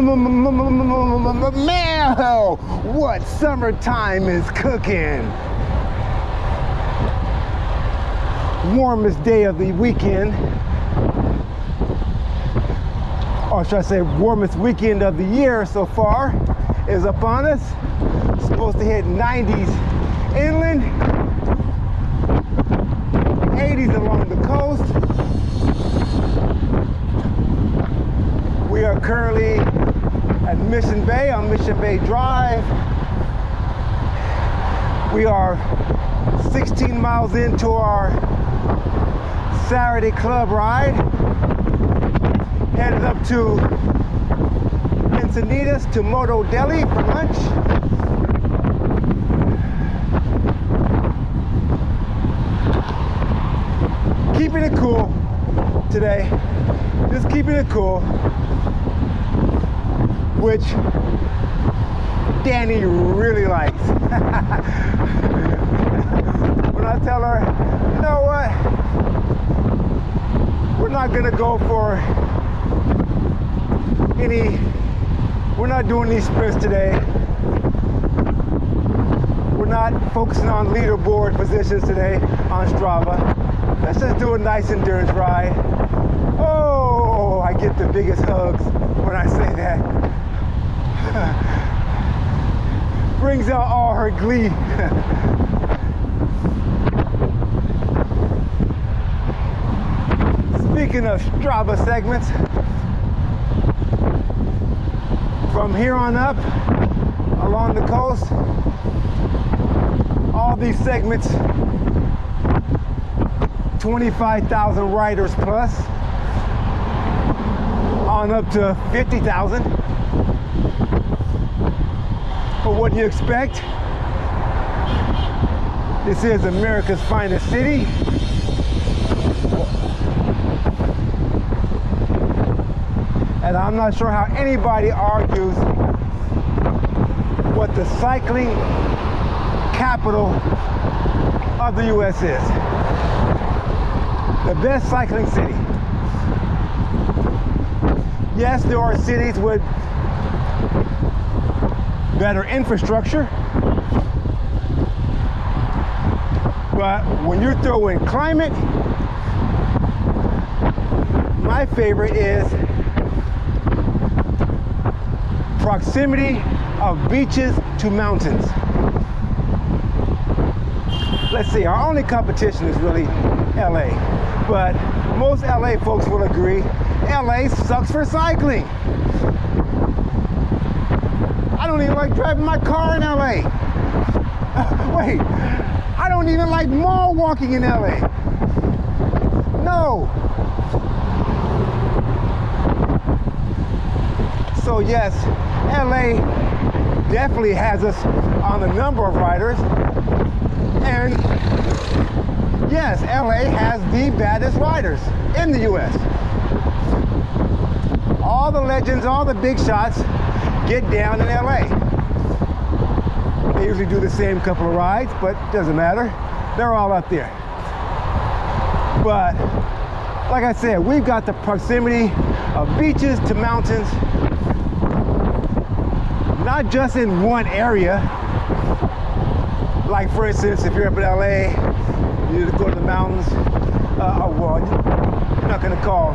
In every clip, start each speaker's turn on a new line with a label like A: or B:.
A: Man, what summertime is cooking? Warmest day of the weekend, or should I say warmest weekend of the year so far, is upon us. Supposed to hit 90s inland, 80s along the coast. We are currently at Mission Bay on Mission Bay Drive. We are 16 miles into our Saturday club ride, headed up to Encinitas to Moto Deli for lunch. Keeping it cool today, just keeping it cool, which Danny really likes. When I tell her, you know what, we're not gonna go for we're not doing these sprints today. We're not focusing on leaderboard positions today on Strava. Let's just do a nice endurance ride. Oh, I get the biggest hugs when I say that. Brings out all her glee. Speaking of Strava segments, from here on up along the coast, all these segments, 25,000 riders plus, on up to 50,000. But what do you expect? This is America's finest city. And I'm not sure how anybody argues what the cycling capital of the US is. The best cycling city. Yes, there are cities with better infrastructure, but when you throw in climate, my favorite is proximity of beaches to mountains. Let's see, our only competition is really LA, but most LA folks will agree LA sucks for cycling. I don't even like driving my car in LA. Wait, I don't even like mall walking in LA. No. So yes, LA definitely has us on the number of riders, and yes, LA has the baddest riders in the US. All the legends, all the big shots get down in LA. They usually do the same couple of rides, but doesn't matter. They're all up there. But like I said, we've got the proximity of beaches to mountains, not just in one area. Like for instance, if you're up in LA, you need to go to the mountains. Well, you're not gonna call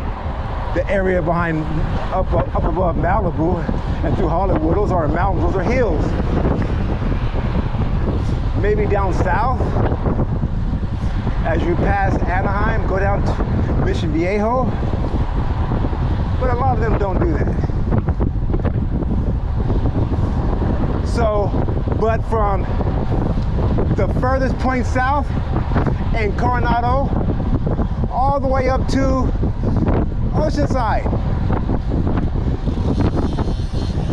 A: the area behind up above Malibu and through Hollywood, those aren't mountains, those are hills. Maybe down south, as you pass Anaheim, go down to Mission Viejo, but a lot of them don't do that. So, but from the furthest point south in Coronado, all the way up to Oceanside,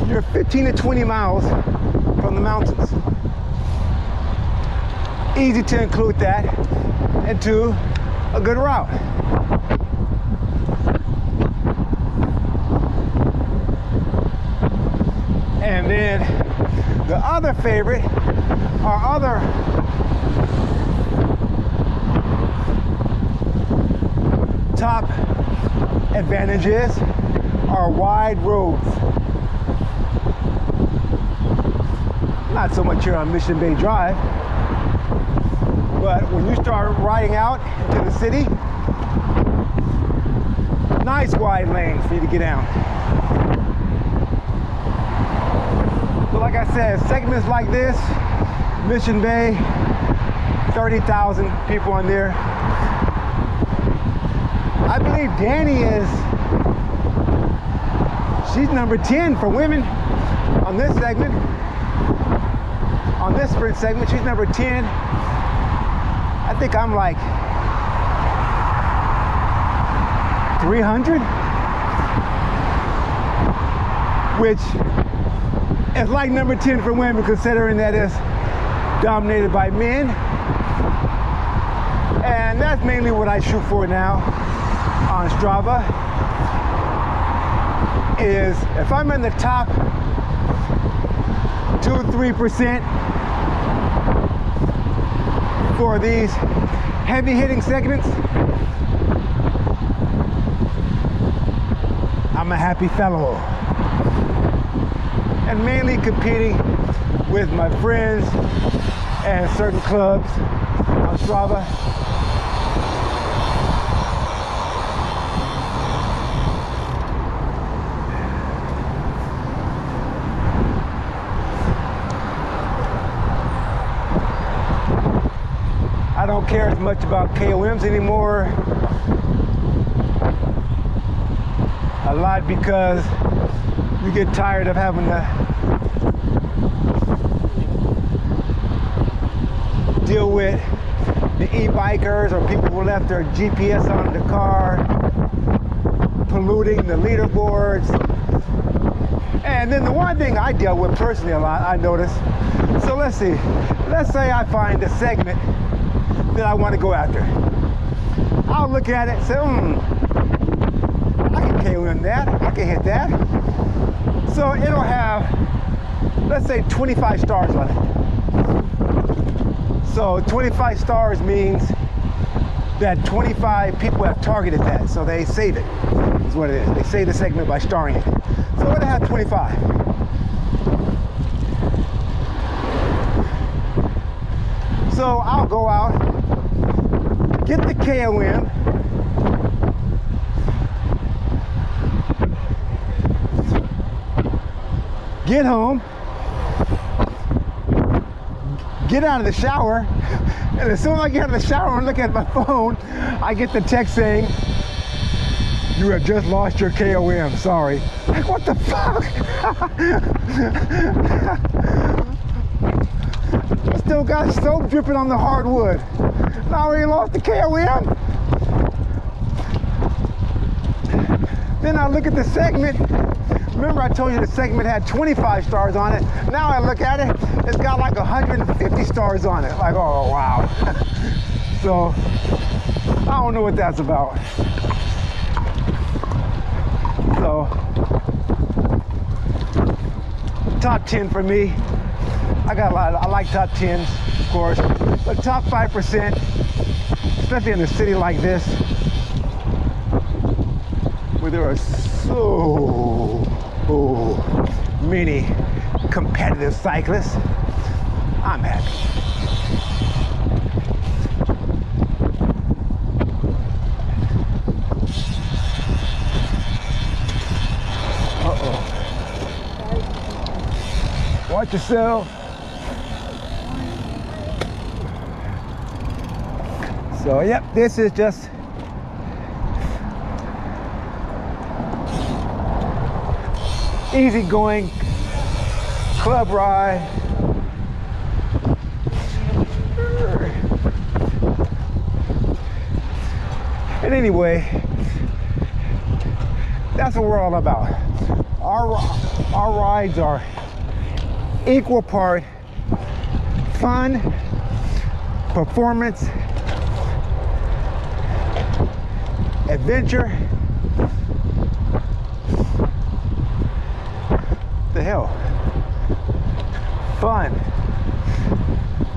A: you're 15 to 20 miles from the mountains. Easy to include that into a good route. And then the other favorite, our other top advantages are wide roads. Not so much here on Mission Bay Drive, but when you start riding out into the city, nice wide lanes for you to get down. But like I said, segments like this, Mission Bay, 30,000 people on there. I believe Danny she's number 10 for women on this segment. On this sprint segment, she's number 10. I think I'm like 300, which is like number 10 for women, considering that it's dominated by men. And that's mainly what I shoot for now on Strava, is if I'm in the top 2-3% for these heavy hitting segments, I'm a happy fellow. And mainly competing with my friends and certain clubs on Strava. I don't care as much about KOMs anymore. A lot because you get tired of having to deal with the e-bikers or people who left their GPS on the car, polluting the leaderboards. And then the one thing I deal with personally a lot, I notice. So let's see, let's say I find a segment that I want to go after. I'll look at it and say, I can KOM that, I can hit that. So it'll have, let's say 25 stars on it. So 25 stars means that 25 people have targeted that, so they save it, is what it is. They save the segment by starring it. So it'll have 25. So I'll go out, get the KOM, get home, get out of the shower, and as soon as I get out of the shower and look at my phone, I get the text saying, "You have just lost your KOM, sorry." Like, what the fuck? I still got soap dripping on the hardwood. I already lost the KOM. Then I look at the segment. Remember I told you the segment had 25 stars on it. Now I look at it, it's got like 150 stars on it. Like, oh wow. So I don't know what that's about. So top 10 for me. I got a lot I like top 10s, of course, but top 5%, especially in a city like this, where there are so many competitive cyclists, I'm happy. Uh-oh. Watch yourself. So, yep, this is just easy-going club ride. And anyway, that's what we're all about. Our rides are equal part fun, performance, adventure. The hell? Fun,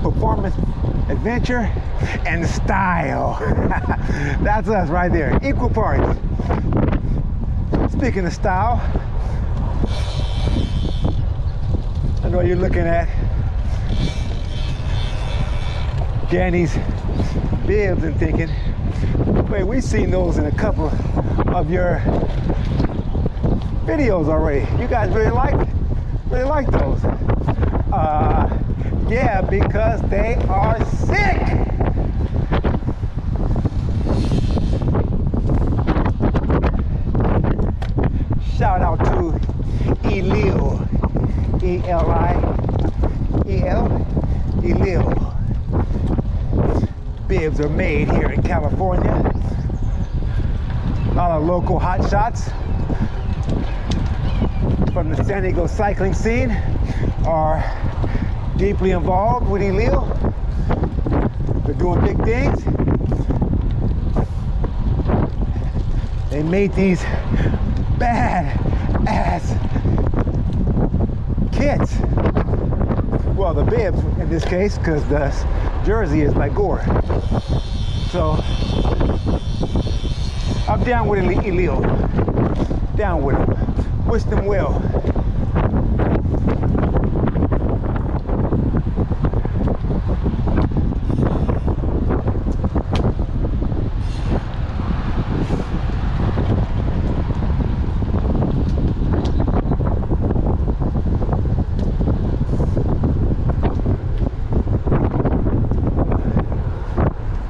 A: performance, adventure, and style. That's us right there. Equal parts. Speaking of style, I know you're looking at scanning these bibs and thinking, wait, we've seen those in a couple of your videos already. You guys really like those. Yeah, because they are sick. Shout out to Elil, E-L-I-E-L, Elil. Bibs are made here in California. A lot of local hot shots from the San Diego cycling scene are deeply involved with Elil. They're doing big things. They made these bad ass kits. Well, the bibs in this case, because the jersey is by Gore. So I'm down with Elil. Down with him. Wish them well.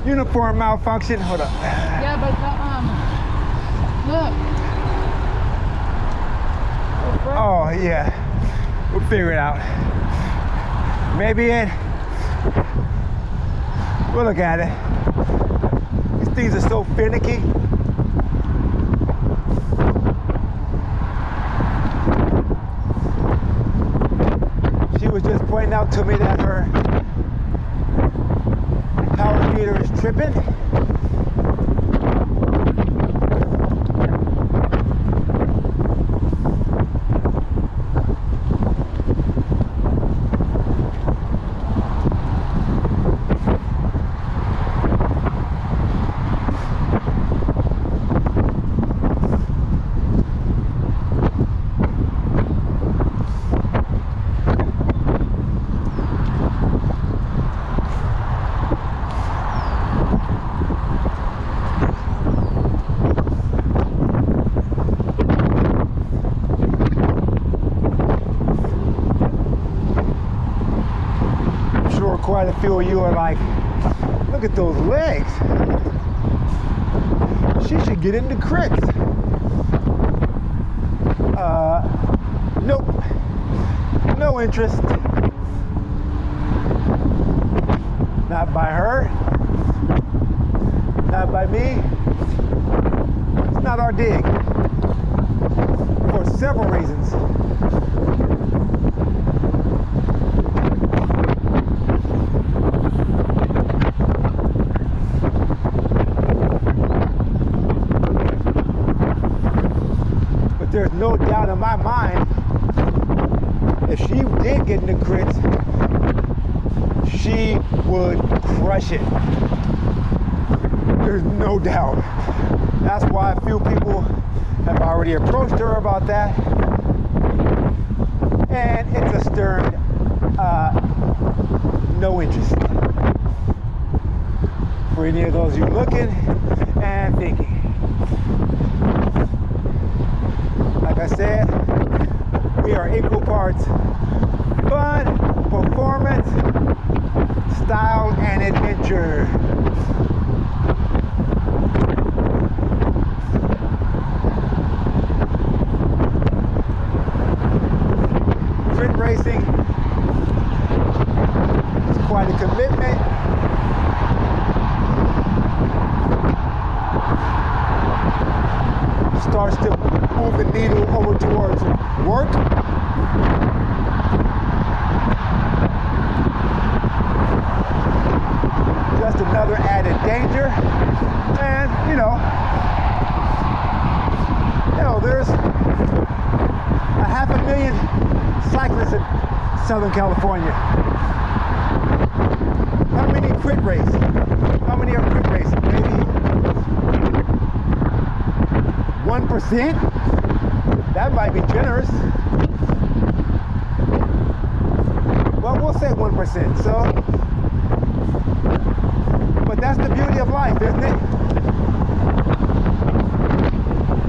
A: Uniform malfunction. Hold up.
B: Yeah, but look.
A: Oh yeah, we'll figure it out. Maybe we'll look at it. These things are so finicky. She was just pointing out to me that her power meter is tripping. Quite a few of you are like, look at those legs. She should get into crits. Nope. No interest. Not by her. Not by me. It's not our dig. For several reasons. There's no doubt in my mind, if she did get into crits, she would crush it. There's no doubt. That's why a few people have already approached her about that. And it's a stern, no interest. For any of those you looking and thinking. Like I said, we are equal parts fun, performance, style, and adventure. Crit racing is quite a commitment. Starts to move the needle over towards work. Just another added danger. And there's a 500,000 cyclists in Southern California. How many crit race? How many are crit racing? Maybe 1%? That might be generous. Well, we'll say 1%. So life, isn't it?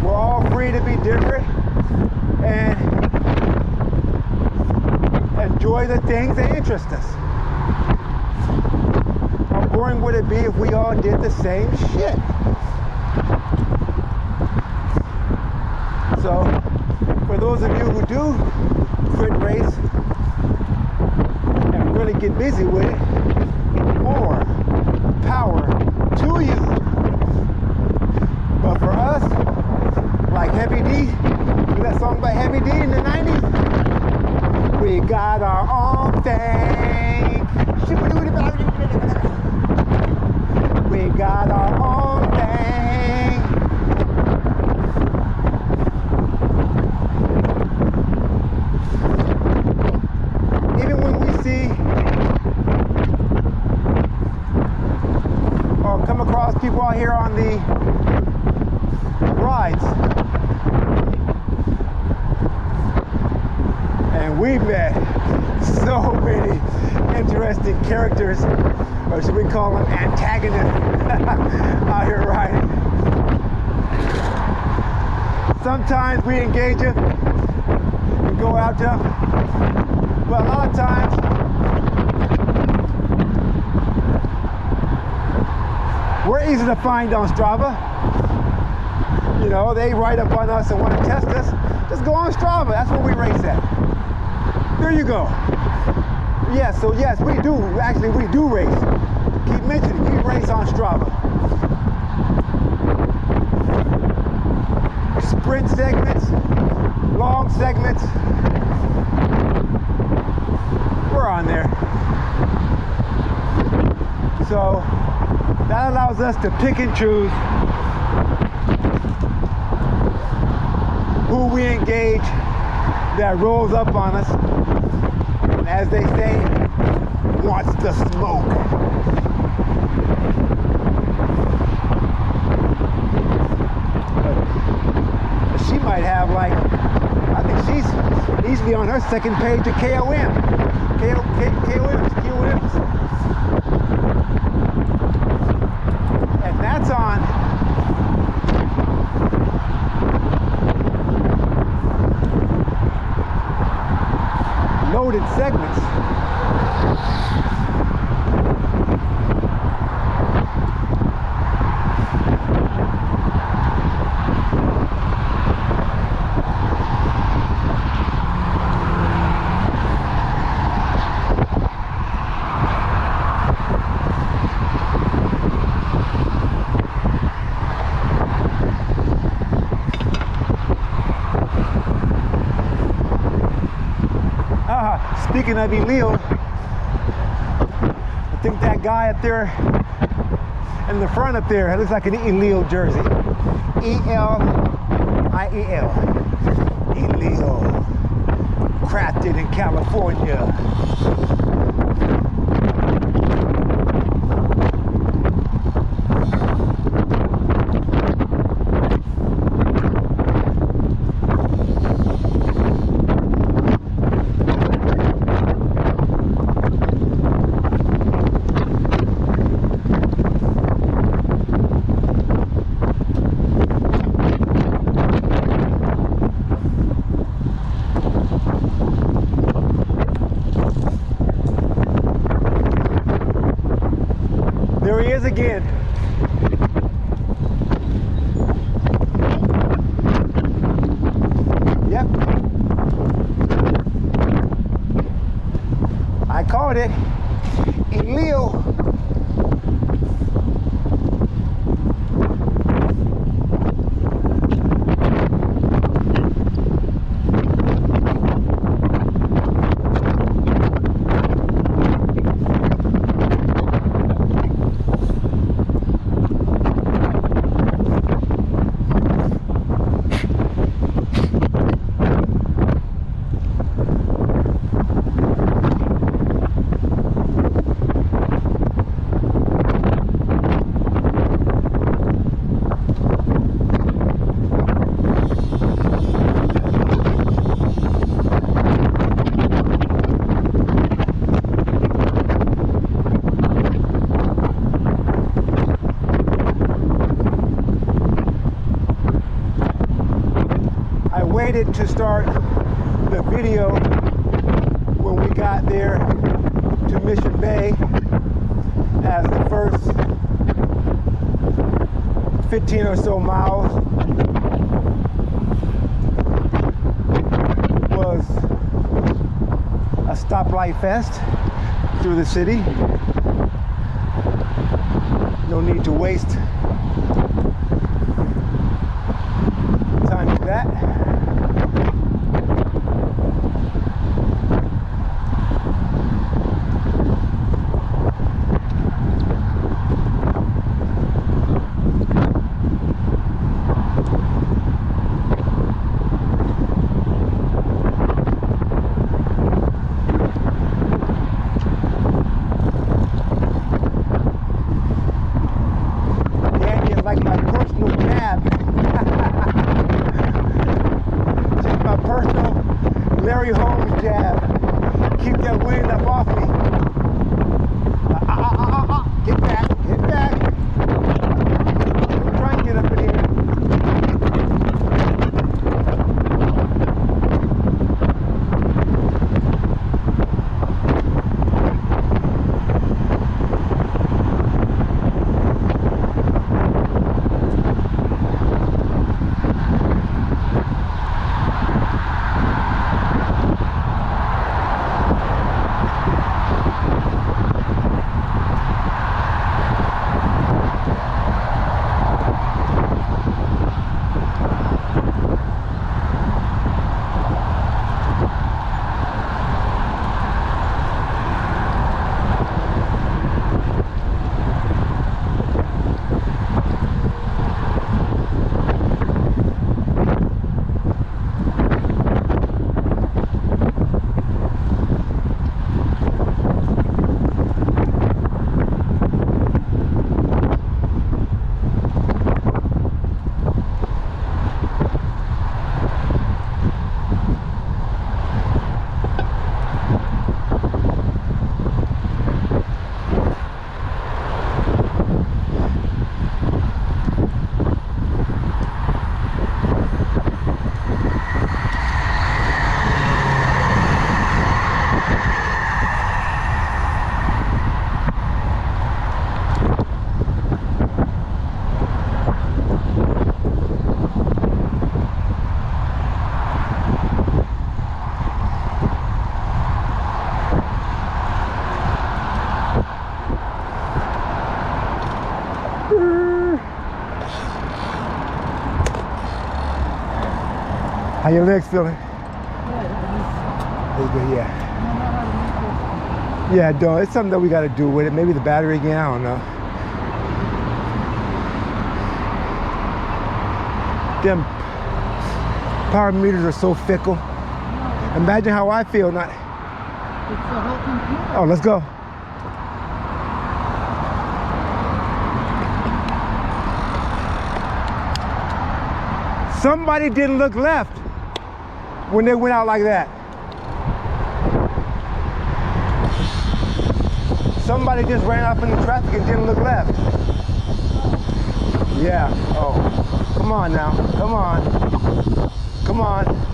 A: We're all free to be different and enjoy the things that interest us. How boring would it be if we all did the same shit? So, for those of you who do crit race and really get busy with it, more power to you. But for us, like Heavy D, that song by Heavy D in the 90s, we got our own thing. We got our own thing. Even when we see or come across people out here on the rides, and we met so many interesting characters, or should we call them antagonists, out here riding. Sometimes we engage them and go out to them, but a lot of times we're easy to find on Strava. You know, they ride up on us and want to test us. Just go on Strava. That's where we race at. There you go. Yes, so yes, we do. Actually, we do race. Keep mentioning we race on Strava. Sprint segments, long segments. We're on there. So that allows us to pick and choose who we engage that rolls up on us, and as they say, wants to smoke. But she might have, like, I think she's easily on her second page of KOMs. And that's on loaded segments. Speaking of illegal, I think that guy up there in the front up there, it looks like an illegal jersey. E-L-I-E-L. Illegal. Crafted in California. There he is again. Yep. I called it illegal. to start the video when we got there to Mission Bay, as the first 15 or so miles was a stoplight fest through the city. No need to waste time with that. How your legs feeling? Good, yeah. Yeah, don't. It's something that we got to do with it. Maybe the battery again. I don't know. Them power meters are so fickle. Imagine how I feel. Not.
B: It's a whole computer.
A: Oh, let's go. Somebody didn't look left when they went out like that. Somebody just ran off in the traffic and didn't look left. Yeah. Oh, come on now. Come on. Come on.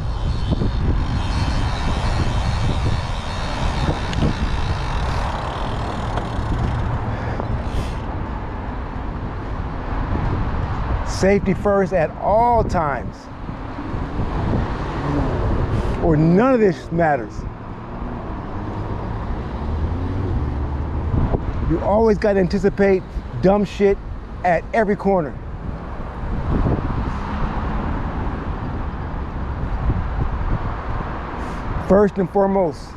A: Safety first at all times, or none of this matters. You always got to anticipate dumb shit at every corner. First and foremost.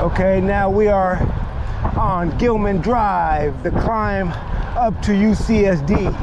A: Okay, now we are on Gilman Drive, the climb up to UCSD.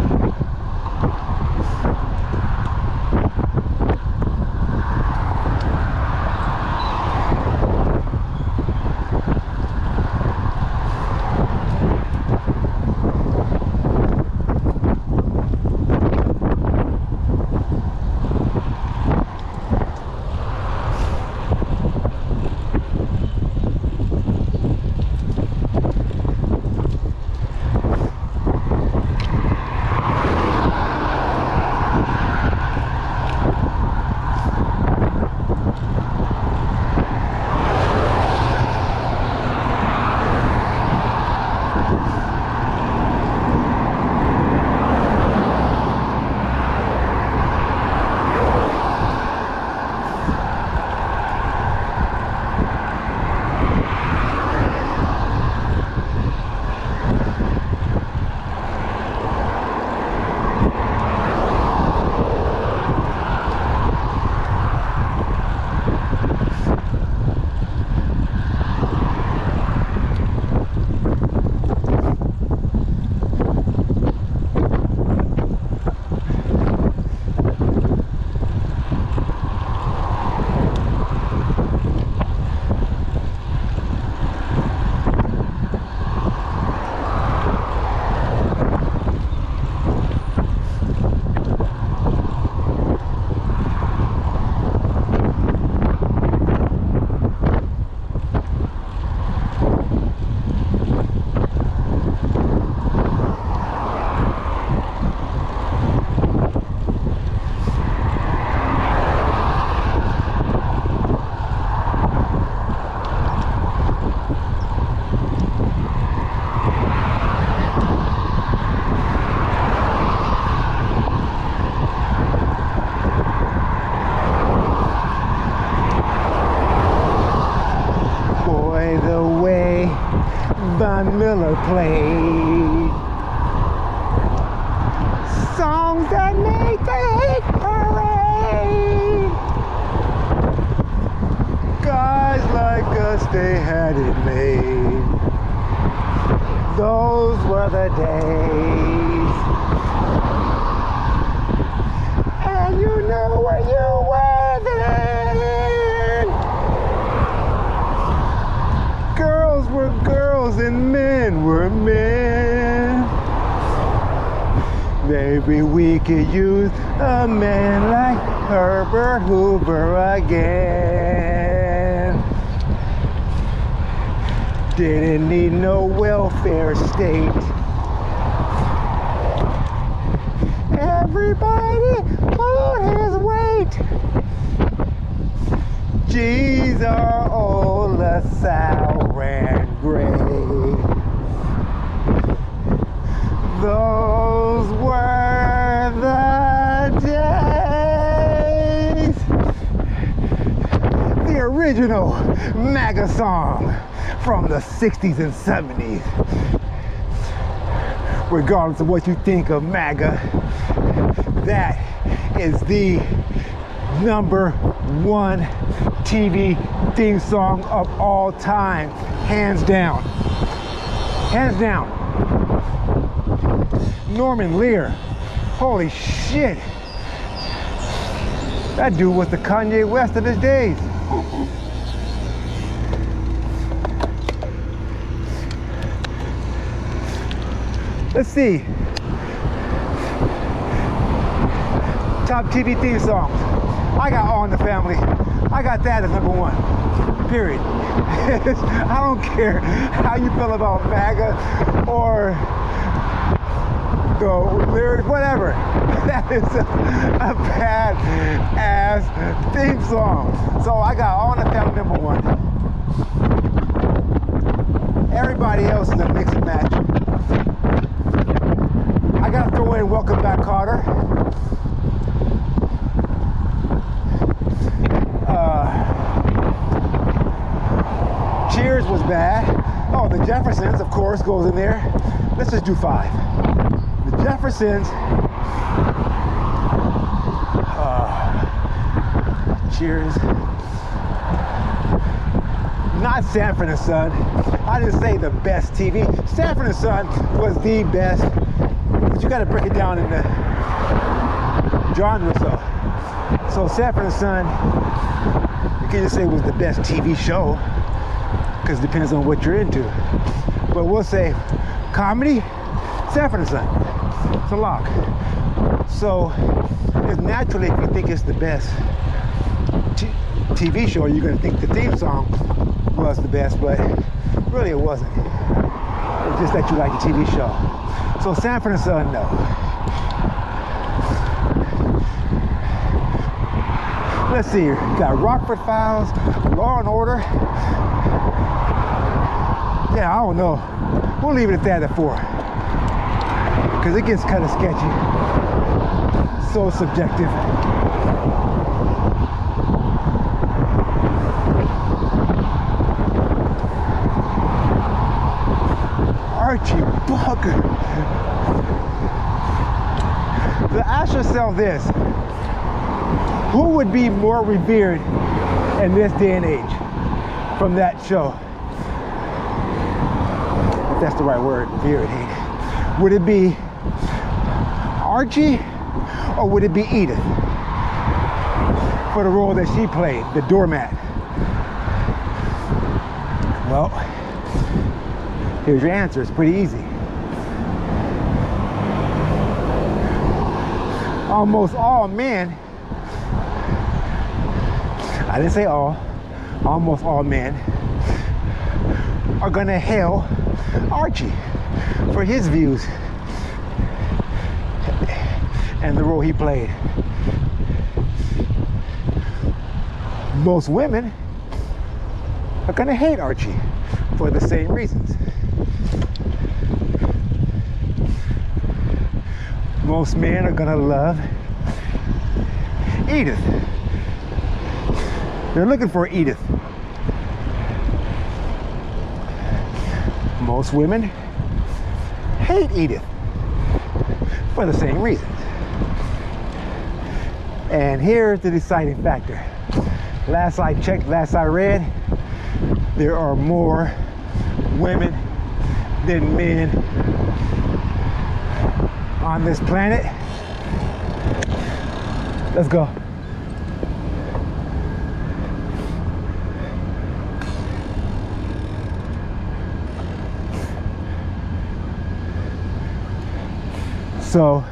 A: Von Miller played. Songs that make the hit parade. Guys like us, they had it made. Those were the days. And you know where you were then. Girls were girls and men were men. Maybe we could use a man like Herbert Hoover again. Didn't need no welfare state. Everybody pulled his weight. G's are old, LaSalle and gray. Those were the days. The original MAGA song from the 60s and 70s. Regardless of what you think of MAGA, that is the #1 TV theme song of all time. Hands down. Hands down. Norman Lear. Holy shit. That dude was the Kanye West of his days. Let's see. Top TV theme songs. I got All in the Family. I got that as #1. Period. I don't care how you feel about MAGA or the lyrics, whatever. That is a bad-ass theme song. So I got All in the Family #1. Everybody else is a mix and match. I gotta throw in Welcome Back, Carter. Cheers was bad. Oh, the Jeffersons, of course, goes in there. Let's just do 5. The Jeffersons. Cheers. Not Sanford and Son. I didn't say the best TV. Sanford and Son was the best, but you got to break it down into genres. So Sanford and Son, you can just say it was the best TV show, because it depends on what you're into. But we'll say comedy, Sanford and Son. It's a lock. So it's naturally, if you think it's the best TV show, you're going to think the theme song was the best, but really it wasn't. It's just that you like the TV show. So Sanford and Son, no. Let's see here. You got Rockford Files, Law and Order. Yeah, I don't know. We'll leave it at that at 4. Because it gets kind of sketchy. So subjective. Archie Bunker. So ask yourself this. Who would be more revered in this day and age from that show? If that's the right word, revered. Would it be Archie or would it be Edith for the role that she played, the doormat? Well, here's your answer. It's pretty easy. Almost all men, I didn't say all, almost all men are gonna hail Archie for his views and the role he played. Most women are gonna hate Archie for the same reasons. Most men are gonna love Edith. They're looking for Edith. most women hate Edith for the same reasons. And here's the deciding factor. Last I checked, last I read, there are more women than men on this planet. Let's go. So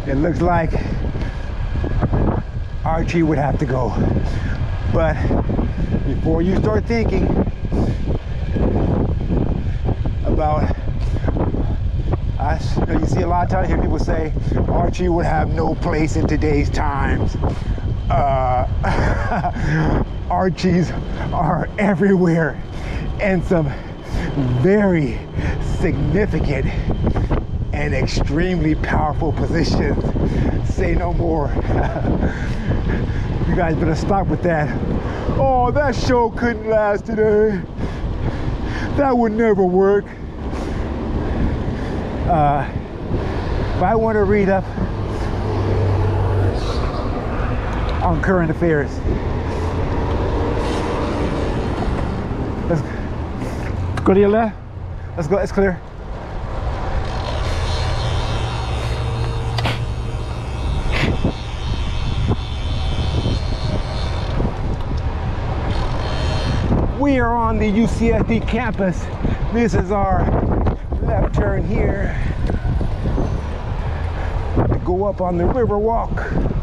A: it looks like Archie would have to go. But before you start thinking about us, you see a lot of times hear people say Archie would have no place in today's times. Archies are everywhere, and some very significant and extremely powerful positions. Say no more. You guys better stop with that. Oh, that show couldn't last today. That would never work. If I want to read up on current affairs, let's go to your left. Let's go, it's clear. We are on the UCSD campus. This is our left turn here to go up on the Riverwalk.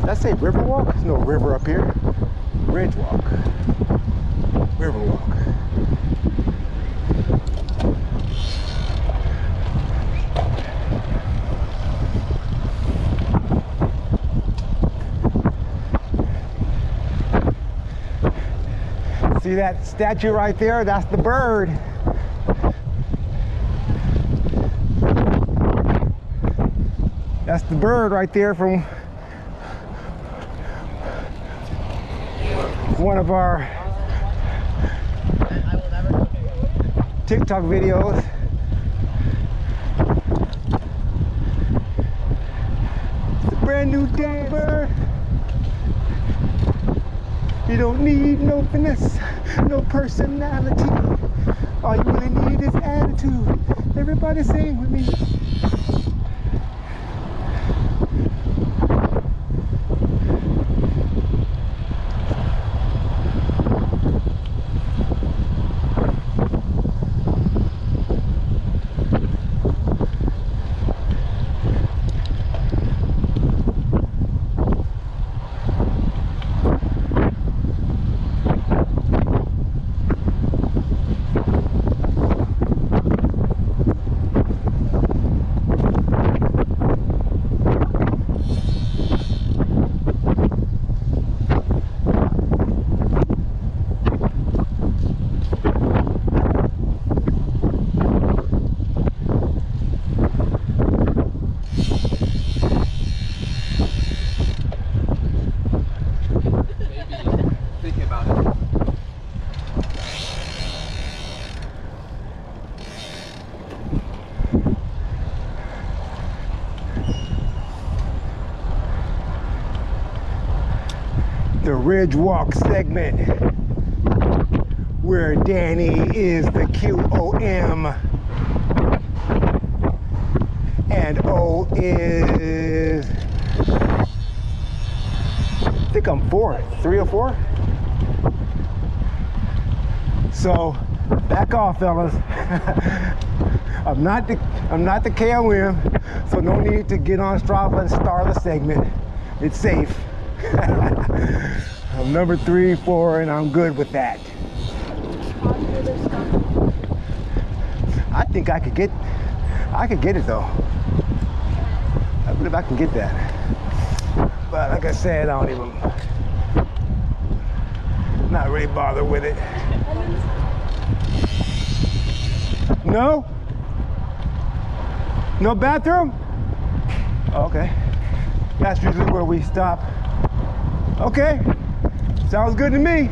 A: Did I say Riverwalk? There's no river up here. Ridgewalk. Riverwalk. See that statue right there? That's the bird. That's the bird right there from one of our TikTok videos. It's a brand new day bird. You don't need no finesse, no personality. All you really need is attitude. Everybody sing with me. The Ridgewalk segment, where Danny is the QOM and O is, I think I'm 3 or 4. So back off, fellas. I'm not the KOM, so no need to get on Strava and start the segment. It's safe. I'm number 3, 4, and I'm good with that. I think I could get it though. I believe I can get that. But like I said, I don't even, not really bothered with it. No? No bathroom? Okay. That's usually where we stop. Okay. Sounds good to me.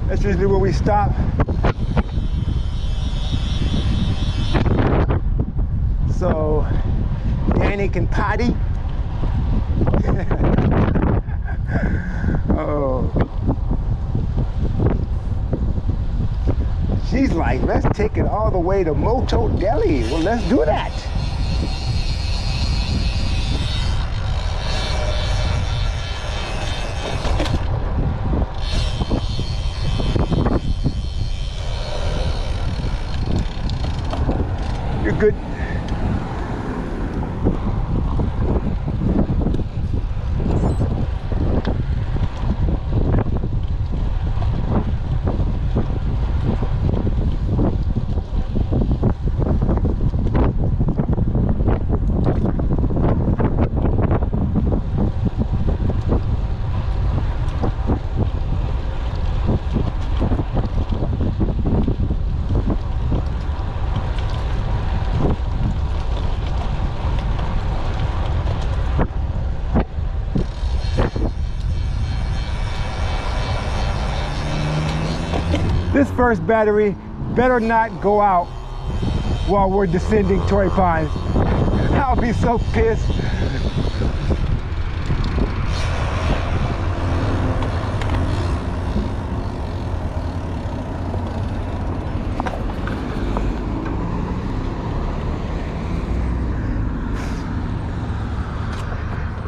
A: That's usually where we stop. So Danny can potty. Oh. She's like, let's take it all the way to Moto Deli. Well, let's do that. You're good. This first battery better not go out while we're descending Torrey Pines. I'll be so pissed.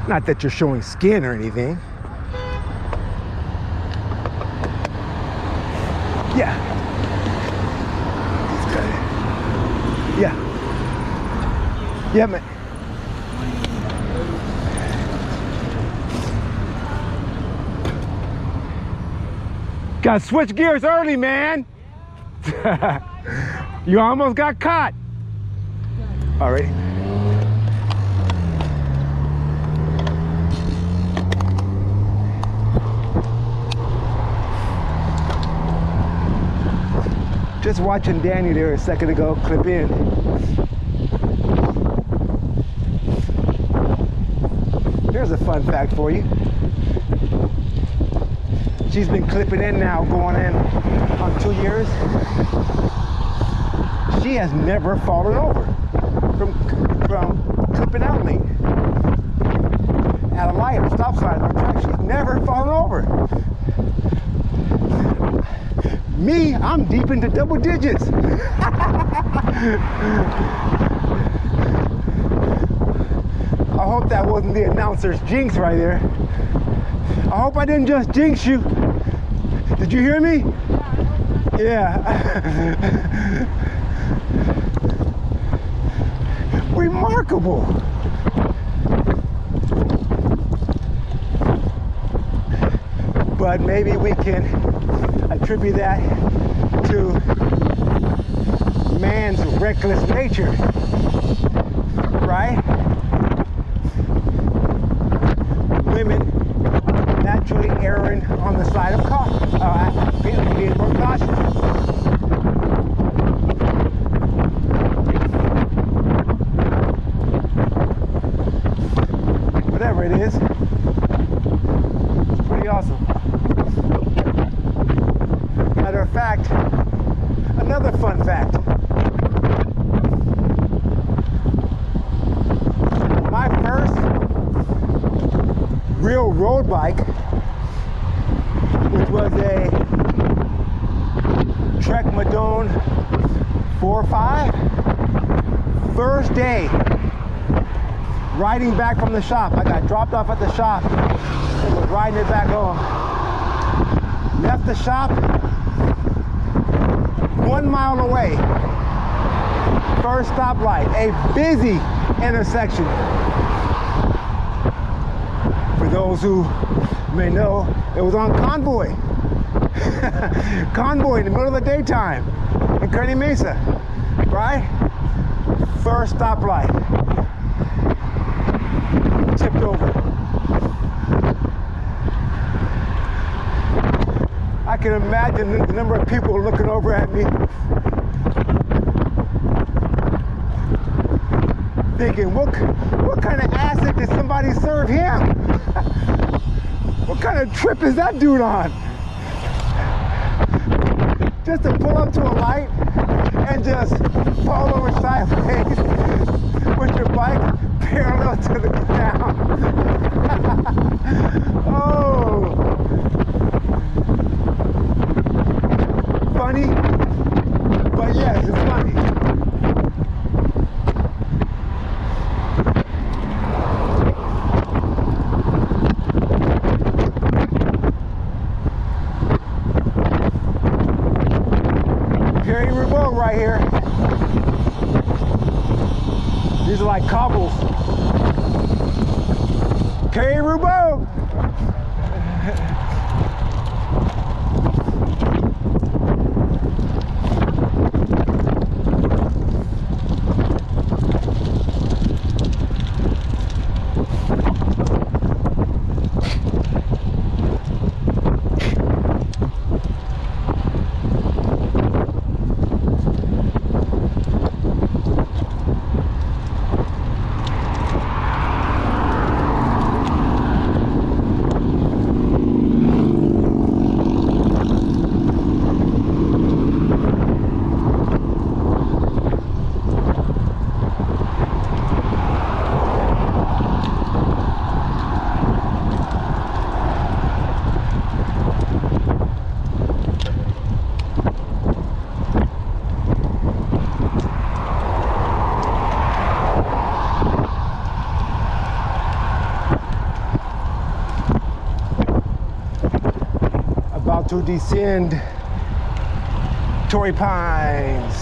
A: Not that you're showing skin or anything. Yeah. He's good. Yeah. Yeah, man. Gotta switch gears early, man. You almost got caught. All right. Just watching Danny there a second ago clip in. Here's a fun fact for you. She's been clipping in now, going in on 2 years. She has never fallen over from clipping out late. At a light, a stop sign on track, she's never fallen over. Me, I'm deep into double digits. I hope that wasn't the announcer's jinx right there. I hope I didn't just jinx you. Did you hear me? Yeah. Remarkable. But maybe we can attribute that to man's reckless nature, right? Women naturally erring on the side of being more cautious. Whatever it is, it's pretty awesome. Matter of fact, another fun fact. My first real road bike, which was a Trek Madone 4.5, first day riding back from the shop. I got dropped off at the shop and was riding it back home. Left the shop 1 mile away. First stoplight, a busy intersection. For those who may know, it was on Convoy. Convoy in the middle of the daytime in Kearney Mesa, right? First stoplight. Tipped over. I can imagine the number of people looking over at me. thinking, what kind of acid did somebody serve him? What kind of trip is that dude on? Just to pull up to a light and just fall over sideways with your bike parallel to the ground. Oh, funny, but yes, it's funny. Right here. These are like cobbles. Perry Roubaud. To descend Torrey Pines.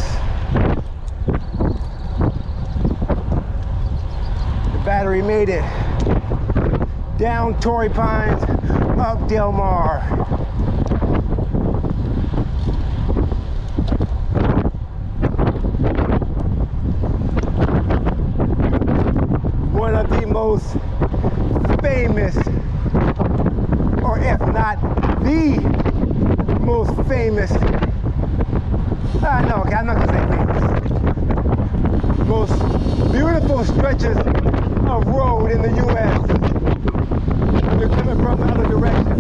A: The battery made it down Torrey Pines, up Del Mar. One of the most famous, or if not the most famous, no, okay, I'm not gonna say famous, most beautiful stretches of road in the U.S. You're coming from the other direction.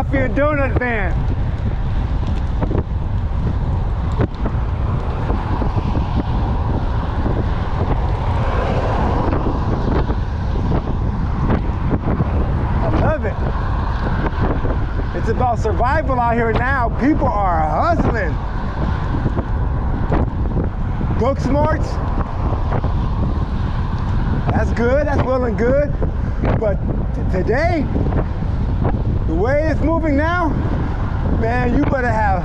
A: coffee and donut van. I love it. It's about survival out here now. People are hustling. Book smarts. That's good. That's well and good. But today, the way it's moving now, man, you better have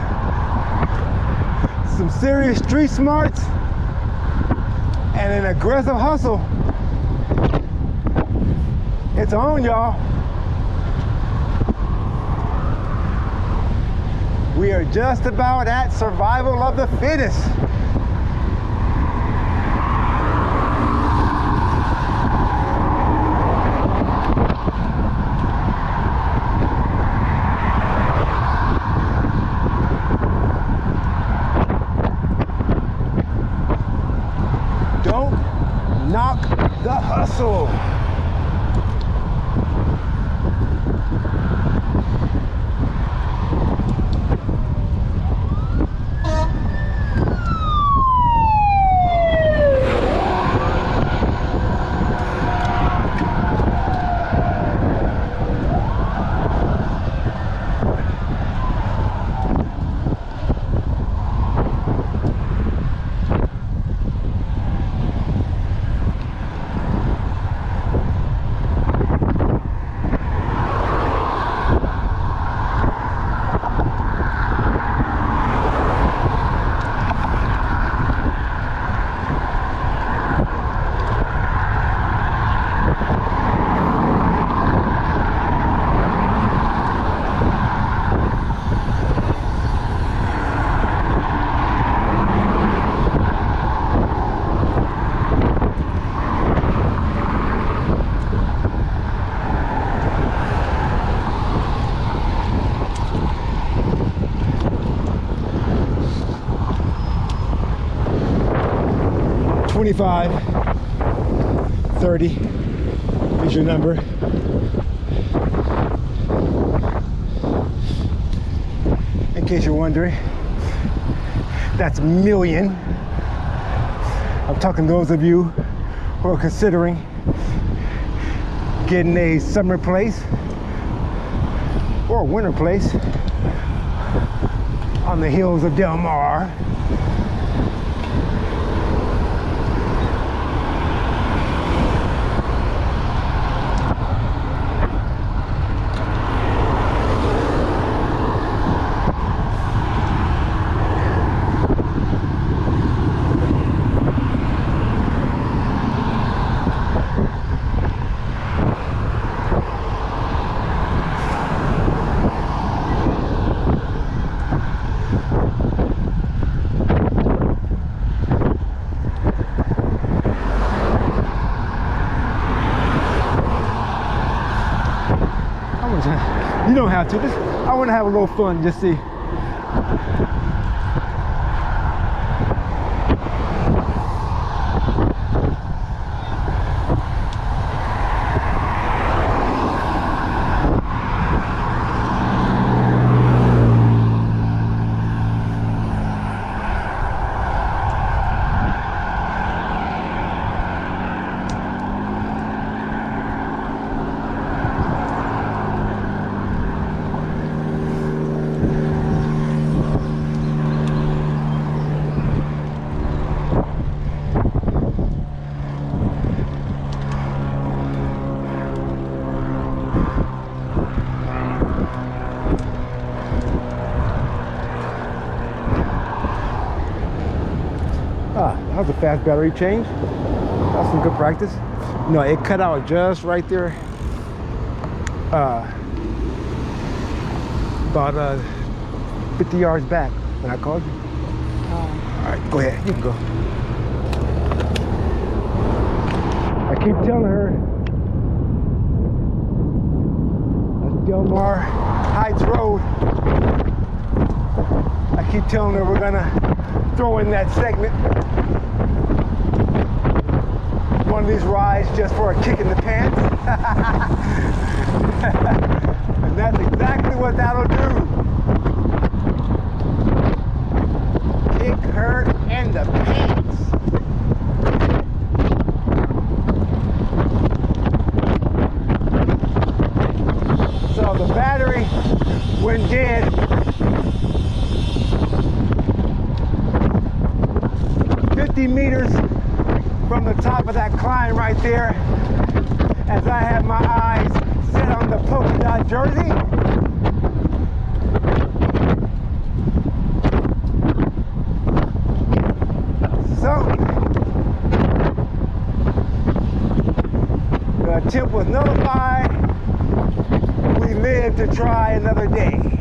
A: some serious street smarts and an aggressive hustle. It's on, y'all. We are just about at survival of the fittest. Don't knock the hustle. $25, $30 is your number. In case you're wondering, that's million. I'm talking those of you who are considering getting a summer place or a winter place on the hills of Del Mar. You don't have to. Just, I want to have a little fun. Just see. That was a fast battery change. That's some good practice. No, it cut out just right there. About 50 yards back when I called you. All right, go ahead. You can go. I keep telling her that's Del Mar Heights Road. I keep telling her we're gonna throw in that segment. One of these rides just for a kick in the pants. And that's exactly what that 50 meters from the top of that climb right there, as I have my eyes set on the polka dot jersey. So, the attempt was nullified. We live to try another day.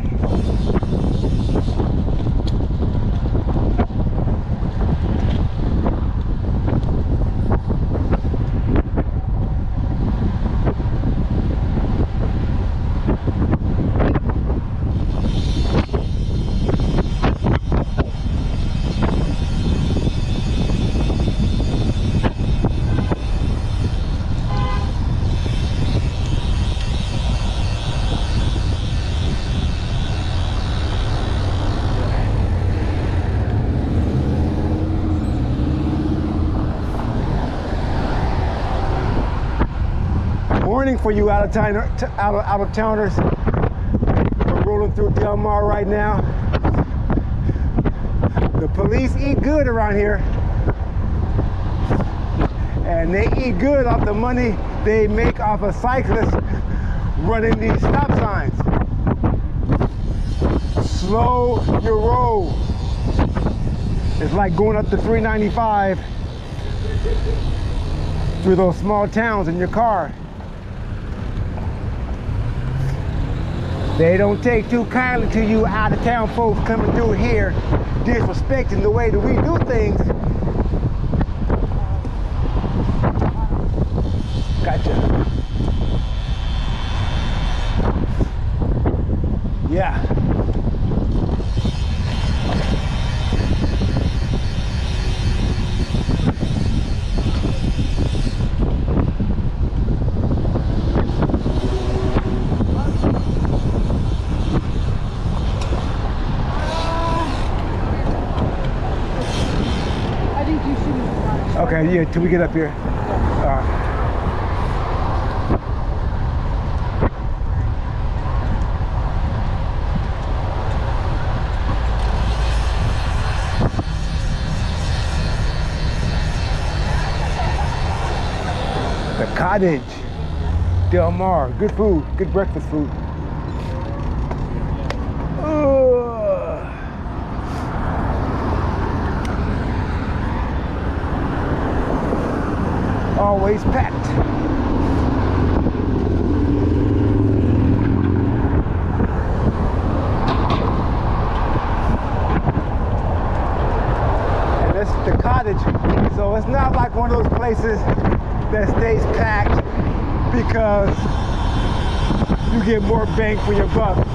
A: Warning for you out of towners. We're rolling through Del Mar right now. The police eat good around here, and they eat good off the money they make off of cyclists running these stop signs. Slow your roll. It's like going up the 395 through those small towns in your car. They don't take too kindly to you out of town folks coming through here disrespecting the way that we do things. Gotcha. Yeah. Okay, yeah, till we get up here. The Cottage, Del Mar, good food, good breakfast food. Always packed. And this is the Cottage, so it's not like one of those places that stays packed because you get more bang for your buck.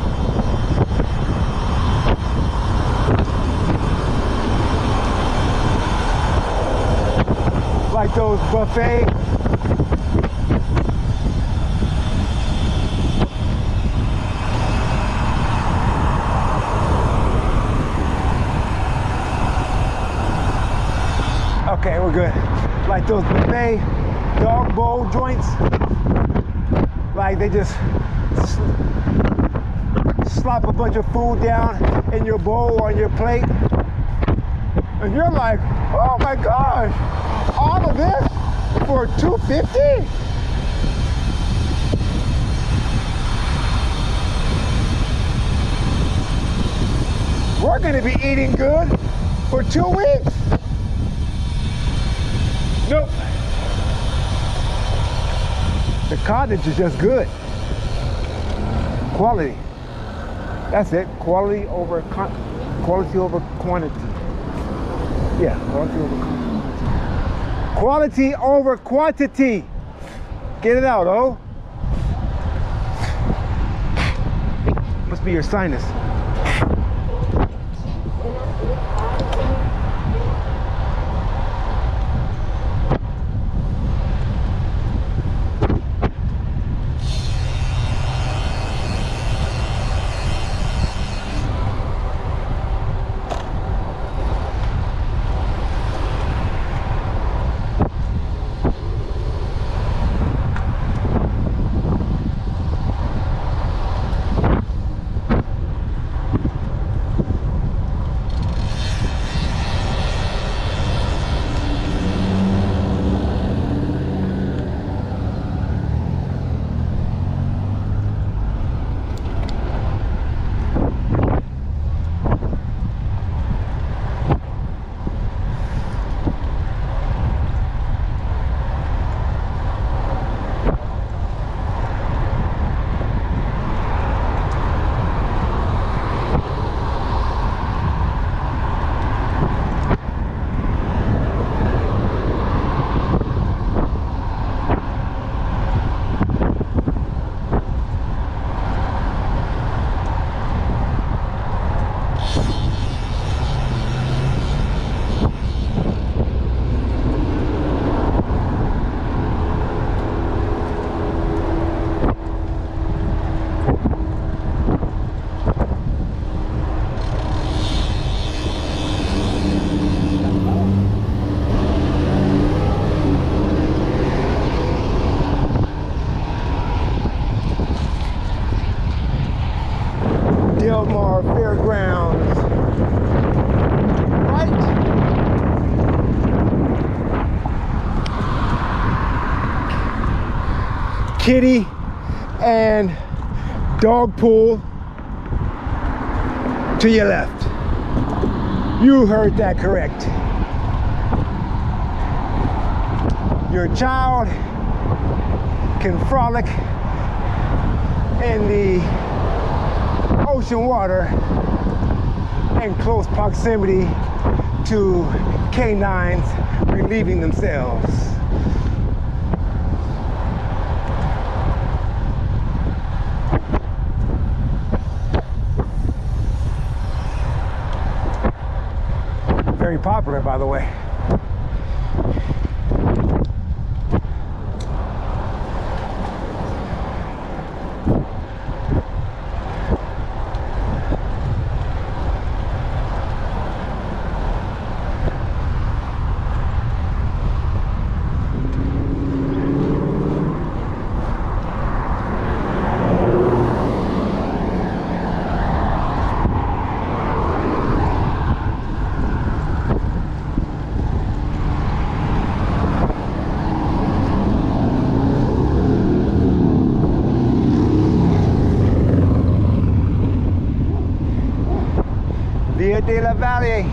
A: Like those buffet. Okay, we're good. Like those buffet dog bowl joints. Like they just slop a bunch of food down in your bowl or on your plate. And you're like, oh my gosh. All of this for $2.50? We're gonna be eating good for 2 weeks. Nope. The Cottage is just good. Quality. That's it. Quality over quantity. Yeah, quality over quantity. Quality over quantity. Get it out, oh. Must be your sinus. Biltmore Fairgrounds. Right? Kiddie and dog pool to your left. You heard that correct. Your child can frolic in the ocean water in close proximity to canines relieving themselves. Very popular, by the way. Via de la Valle.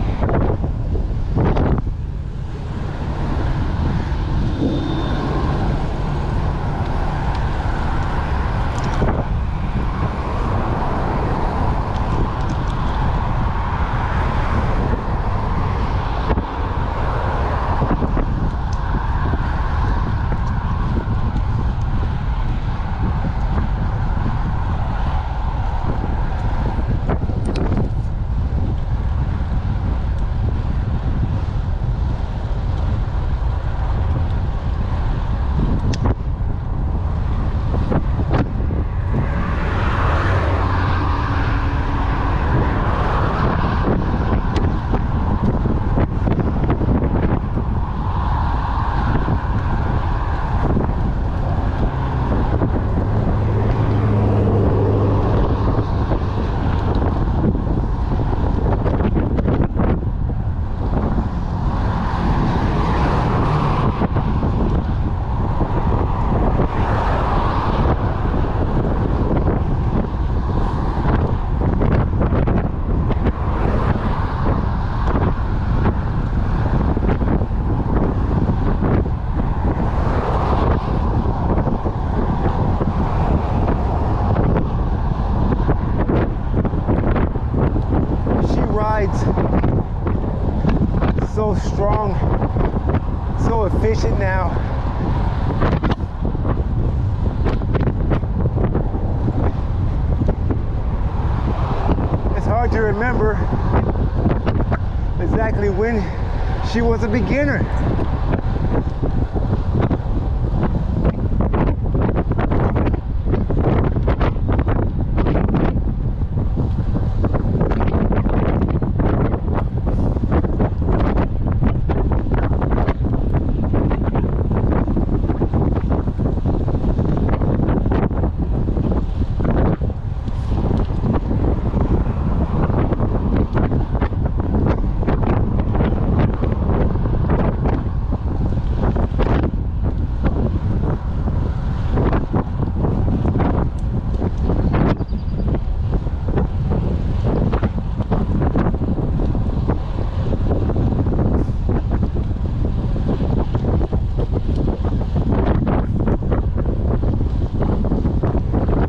A: So strong, so efficient now. It's hard to remember exactly when she was a beginner.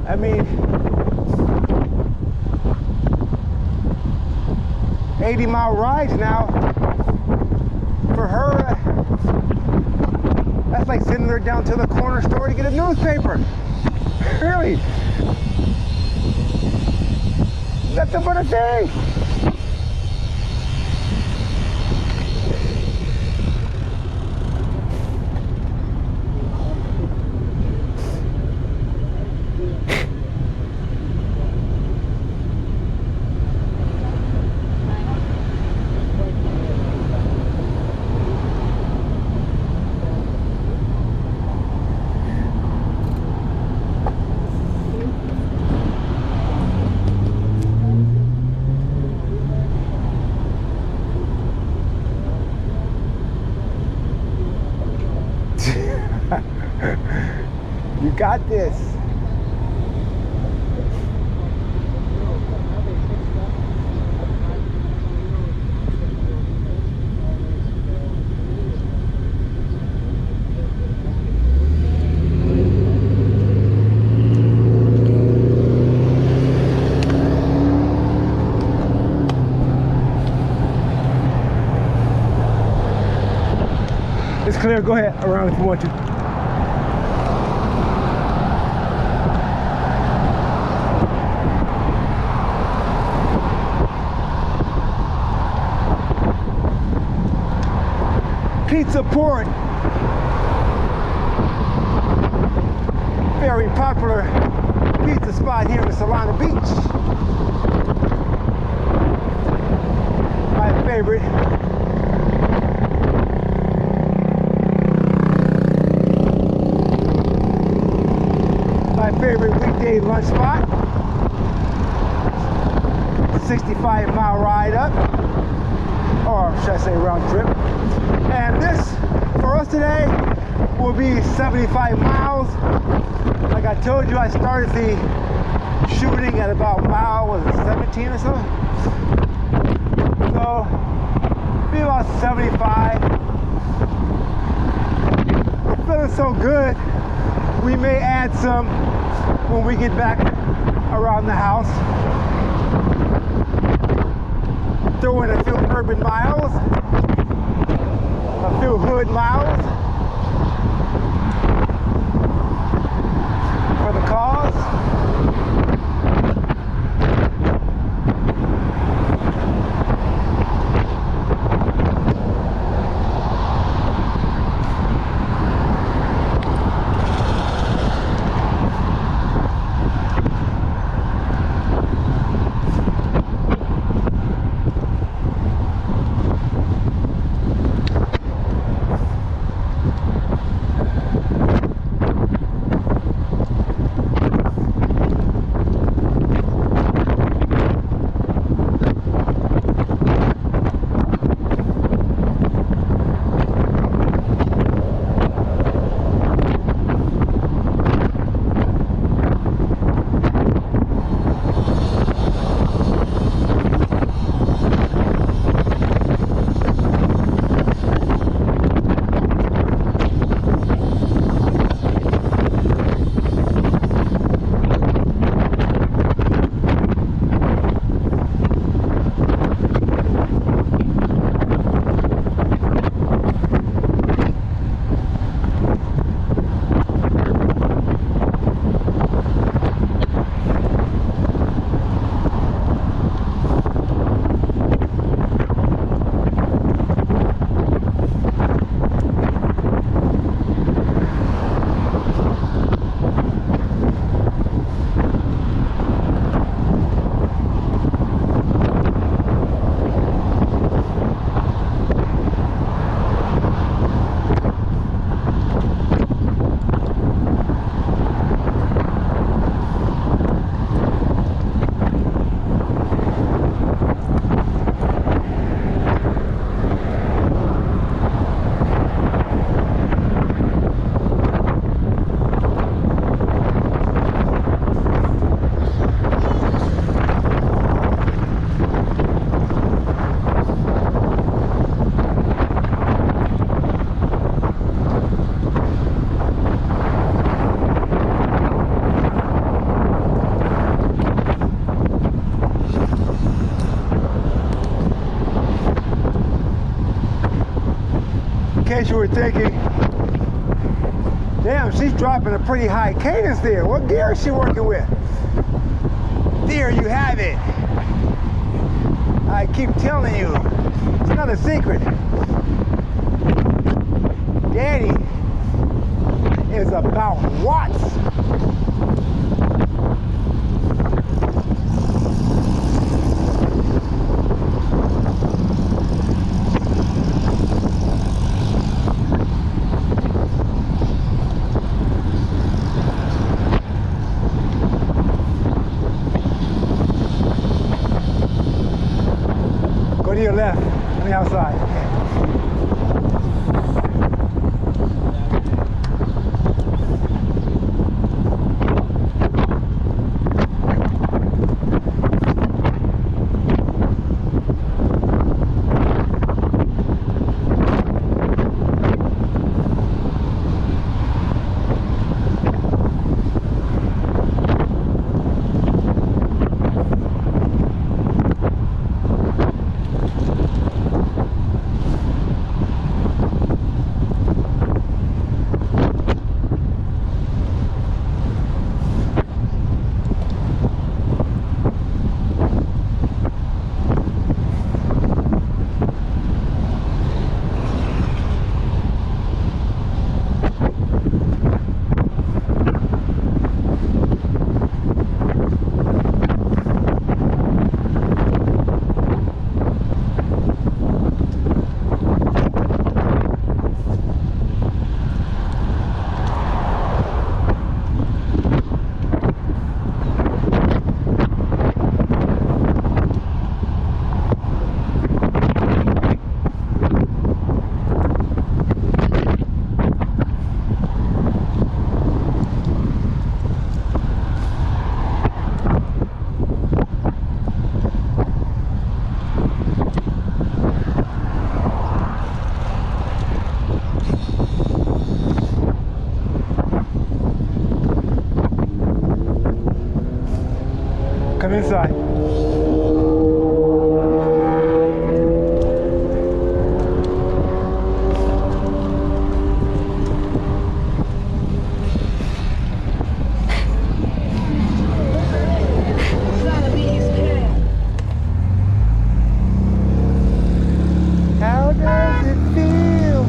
A: I mean, 80-mile rides now, for her, that's like sending her down to the corner store to get a newspaper. Really? Nothing but a thing. got this. It's clear. Go ahead around if you want to. Pizza Port. Very popular pizza spot here in Solana Beach. My favorite. My favorite weekday lunch spot. 65-mile ride up, or should I say round trip. And this, for us today, will be 75 miles. Like I told you, I started the shooting at about mile, was it 17 or so? So, be about 75. We're feeling so good. We may add some when we get back around the house. Throw in a few urban miles, a few hood miles for the cause. In case you were thinking, damn, she's dropping a pretty high cadence there. What gear is she working with? There you have it. I keep telling you, it's not a secret. Daddy is about watts. Go to your left on the outside. Come inside. How does it feel?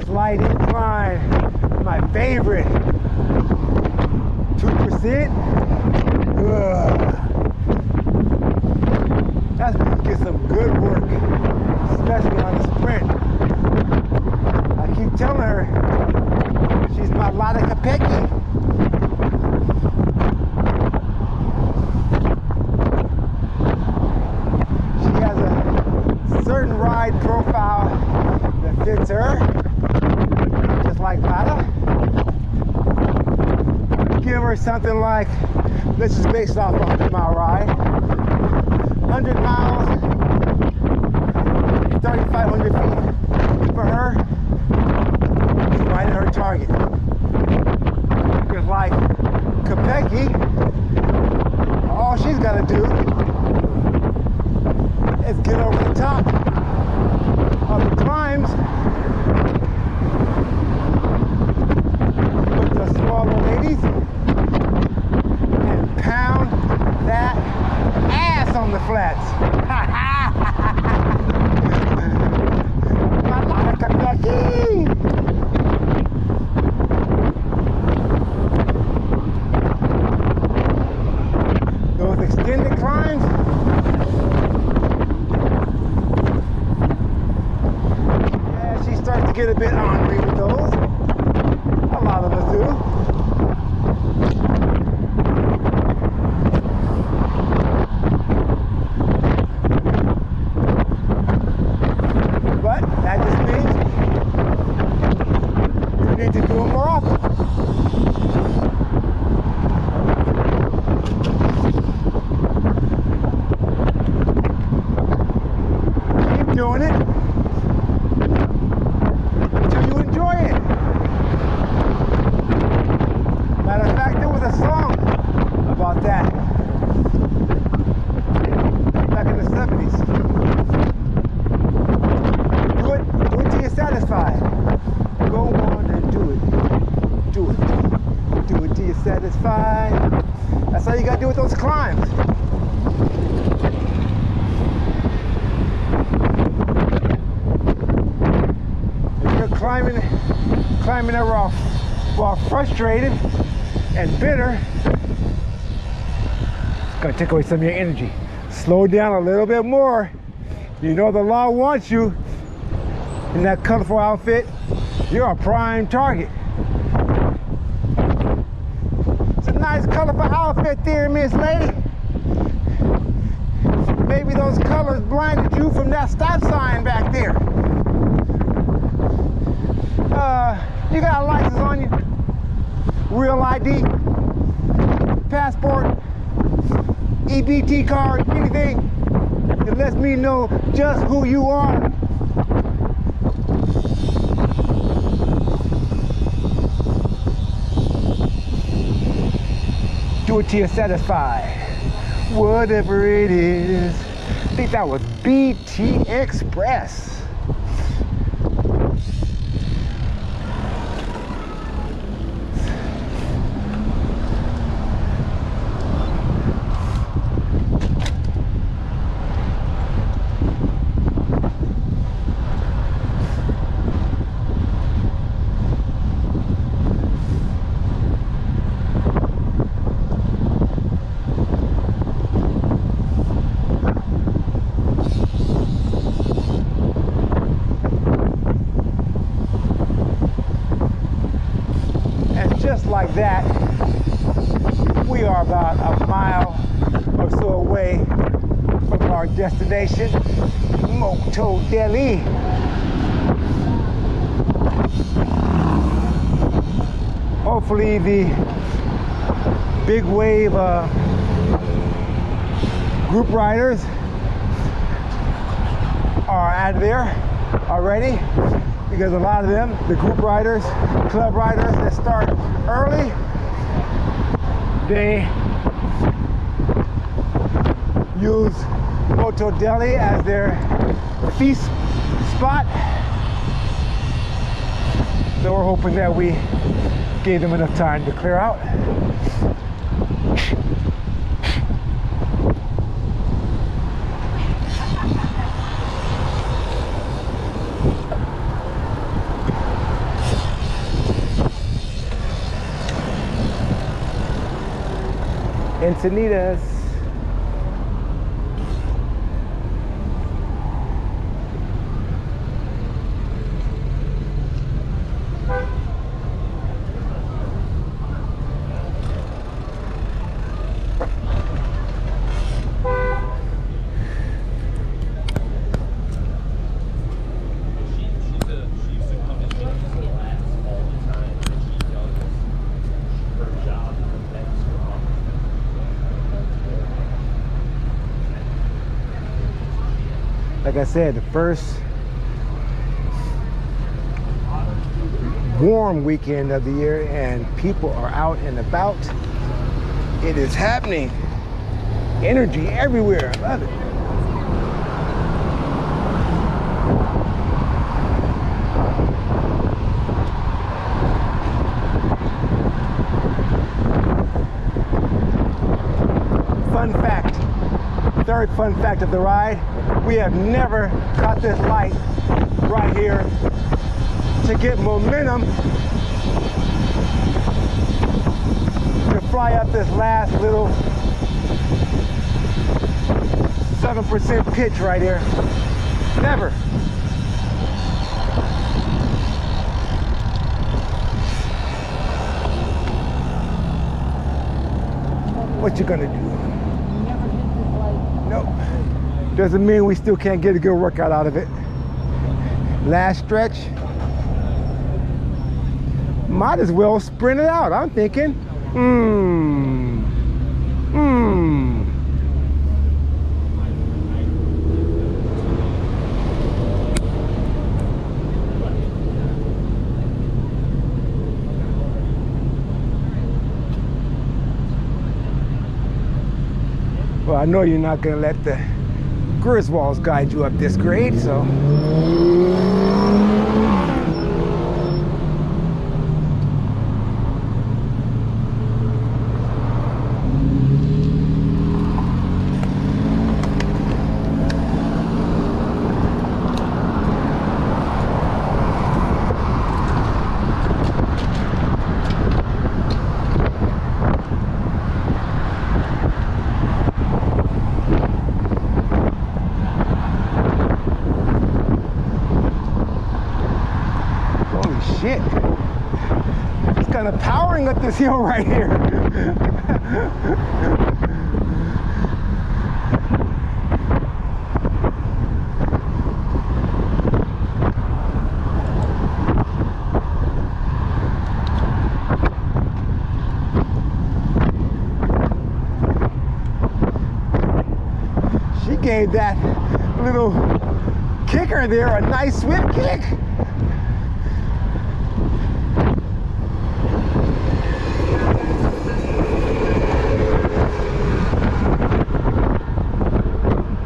A: Slight incline, my favorite. 2%. That's when you get some good work, especially on the sprint. I keep telling her she's my Lada Capecchi. She has a certain ride profile that fits her, just like Lada. Give her something like, this is based off a 100-mile ride. 100 miles, 3,500 feet. For her, it's right at her target. Because like Capecchi, all she's got to do is get over the top of the climbs with the smaller ladies and pound that ass on the flats. My Lada Capecchi! Those extended climbs, yeah, she starts to get a bit ornery with those. A lot of us do. But that just means you need to do them more often. that back in the 70s. Do it till you're satisfied. Go on and do it. Do it till you're satisfied. That's all you gotta do with those climbs. If you're climbing there while frustrated and bitter, it's gonna take away some of your energy. Slow down a little bit more. You know the law wants you in that colorful outfit. You're a prime target. It's a nice colorful outfit there, Miss Lady. Maybe those colors blinded you from that stop sign back there. You got a license on you? Real ID? Passport? EBT card? Anything that lets me know just who you are? Do it till you're satisfied. Whatever it is. I think that was BT Express. Like that, we are about a mile or so away from our destination, Moto Delhi. Hopefully the big wave group riders are out of there already, because a lot of them, the group riders, club riders that start early, they use Moto Delhi as their feast spot. So we're hoping that we gave them enough time to clear out. Encinitas. Like I said, the first warm weekend of the year and people are out and about. It is happening. Energy everywhere. I love it. Fun fact, third fun fact of the ride, we have never caught this light right here to get momentum to fly up this last little 7% pitch right here. Never. What you gonna do? Nope. Doesn't mean we still can't get a good workout out of it. Last stretch. Might as well sprint it out, I'm thinking. Well, I know you're not gonna let the Griswolds guide you up this grade, so. Shit, it's kind of powering up this hill right here. She gave that little kicker there a nice swift kick.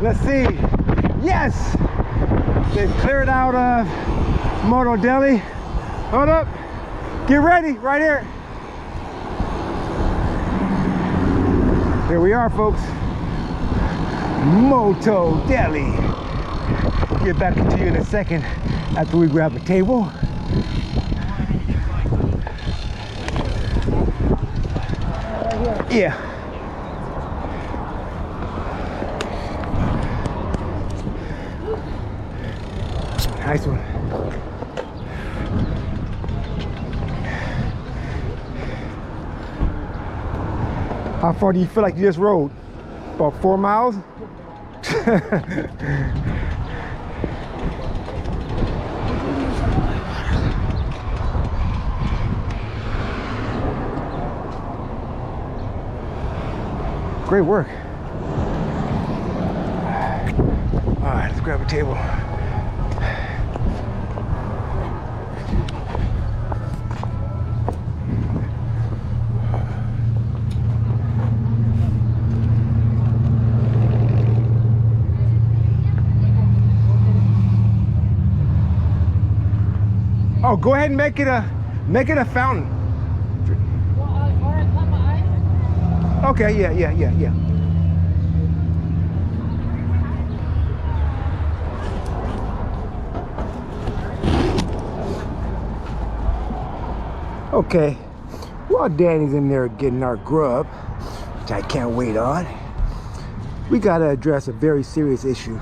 A: Let's see. Yes! They've cleared out of Moto Deli. Hold up. Get ready, right here. Here we are, folks. Moto Deli. Get back to you in a second after we grab a table. Yeah. Nice one. How far do you feel like you just rode? About 4 miles? Great work. All right, let's grab a table. Oh, go ahead and make it a fountain. Okay, yeah. Okay, while Danny's in there getting our grub, which I can't wait on, we gotta address a very serious issue.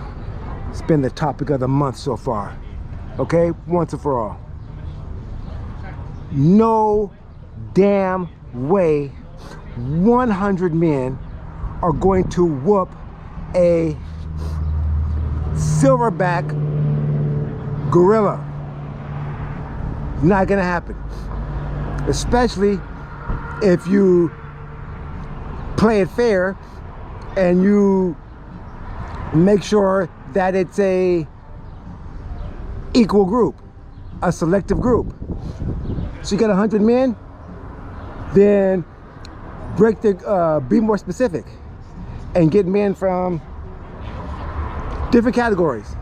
A: It's been the topic of the month so far. Okay, once and for all. No damn way 100 men are going to whoop a silverback gorilla. Not gonna happen. Especially if you play it fair and you make sure that it's a equal group, a selective group. So you got 100 men, then be more specific and get men from different categories.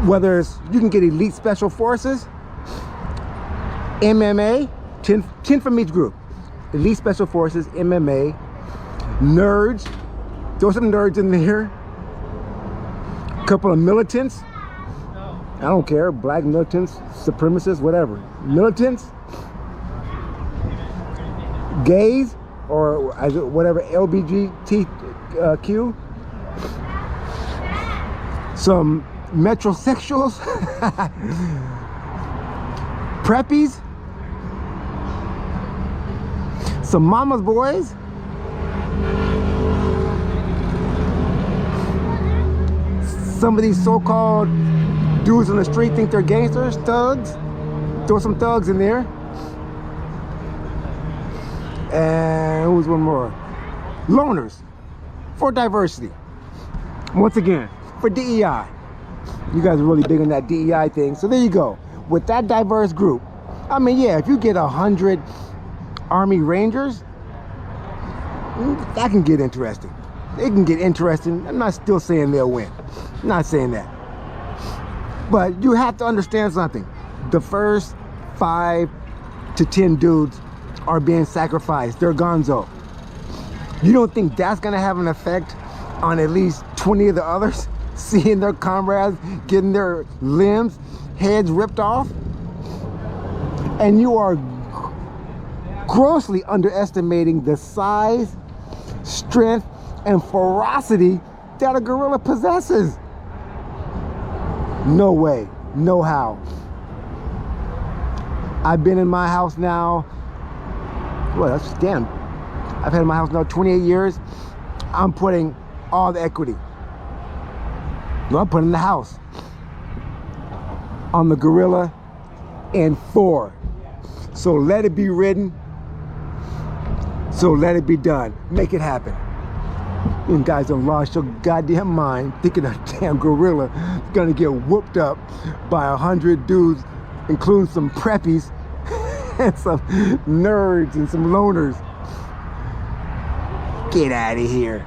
A: Whether it's, you can get elite special forces, MMA, 10 from each group. Elite special forces, MMA, nerds, throw some nerds in there. A couple of militants. I don't care, black militants, supremacists, whatever. Militants, gays, or whatever, LGBTQ, some metrosexuals, preppies, some mama's boys, some of these so-called dudes on the street think they're gangsters, thugs. Throw some thugs in there. And who's one more? Loners, for diversity. Once again, for DEI. You guys are really big on that DEI thing. So there you go. With that diverse group, I mean, yeah, if you get 100 Army Rangers, that can get interesting. It can get interesting. I'm not still saying they'll win. I'm not saying that. But you have to understand something. The first 5 to 10 dudes are being sacrificed. They're gonzo. You don't think that's gonna have an effect on at least 20 of the others? Seeing their comrades getting their limbs, heads ripped off? And you are grossly underestimating the size, strength, and ferocity that a gorilla possesses. No way, no how. I've been in my house now, well, that's damn. I've had in my house now 28 years. I'm putting all the equity. No, I'm putting the house on the gorilla in 4. So let it be written. So let it be done. Make it happen. You guys don't lost your goddamn mind thinking a damn gorilla is gonna get whooped up by 100 dudes, including some preppies and some nerds and some loners. Get out of here.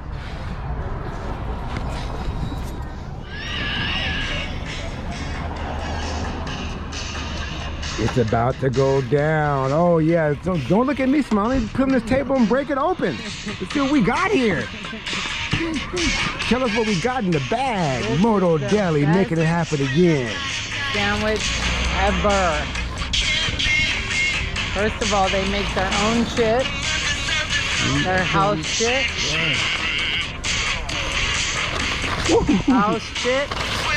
A: It's about to go down. Oh yeah, don't look at me smiling. Put on this table and break it open. Let's see what we got here. Tell us what we got in the bag.
B: This
A: Moto
B: is the
A: Deli
B: best
A: making it happen again.
B: Sandwich ever. First of all, they make their own chips. Their house chips. House chips.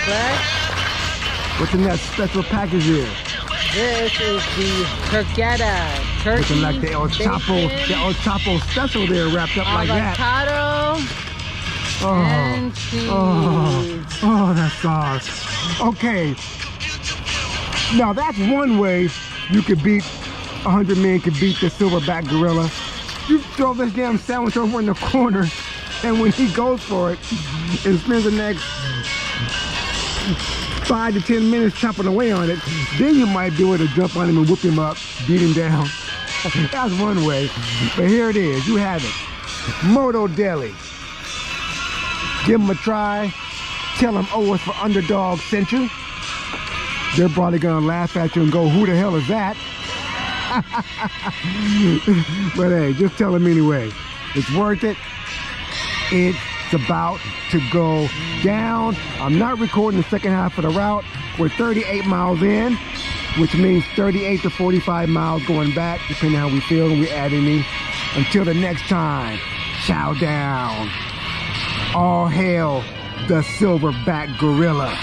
B: Fresh.
A: What's in that special package here?
B: This is the turketta. Turkey,
A: Looking like the El Chapo special there wrapped up like that.
B: avocado, and cheese.
A: Oh, that sauce. Okay. Now that's one way you could beat 100 men could beat the silverback gorilla. You throw this damn sandwich over in the corner, and when he goes for it and spends the next 5 to 10 minutes chopping away on it, then you might be able to jump on him and whoop him up, beat him down. That's one way. But here it is. You have it. Moto Deli. Give them a try. Tell them, oh, it's for Underdog sent you. They're probably going to laugh at you and go, who the hell is that? But hey, just tell them anyway. It's worth it. It's about to go down. I'm not recording the second half of the route. We're 38 miles in, which means 38 to 45 miles going back, depending on how we feel and we add any. Until the next time, chow down. All hail the silverback gorilla.